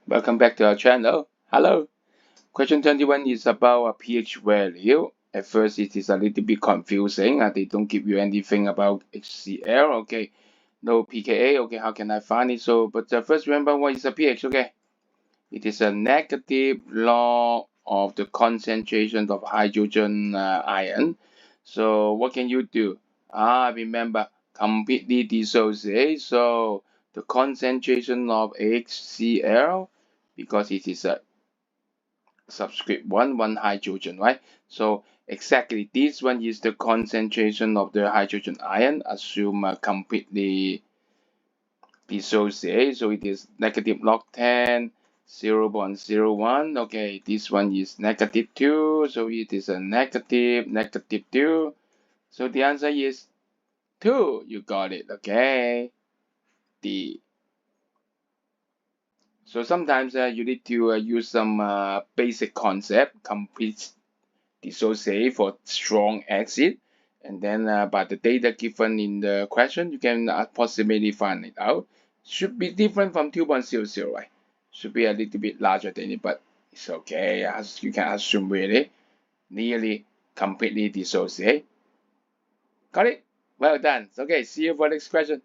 Welcome back to our channel. Hello. Question 21 is about a pH value. At first, it is a little bit confusing. They don't give you anything about HCl. Okay. No pKa. Okay. How can I find it? But first remember what is a pH. Okay. It is a negative log of the concentration of hydrogen ion. So what can you do? Remember, completely dissociate. So the concentration of HCl, because it is a subscript 1 hydrogen, right? So exactly this one is the concentration of the hydrogen ion. Assume completely dissociate. So it is negative log 10, 0.01. Okay, this one is negative 2. So it is a negative 2. So the answer is 2. You got it. Okay. D. So sometimes you need to use some basic concept, complete dissociate for strong acid, and then by the data given in the question, you can possibly find it out. Should be different from 2.00, right? Should be a little bit larger than it, but it's okay, as you can assume really, nearly completely dissociate. Got it? Well done. Okay, see you for the next question.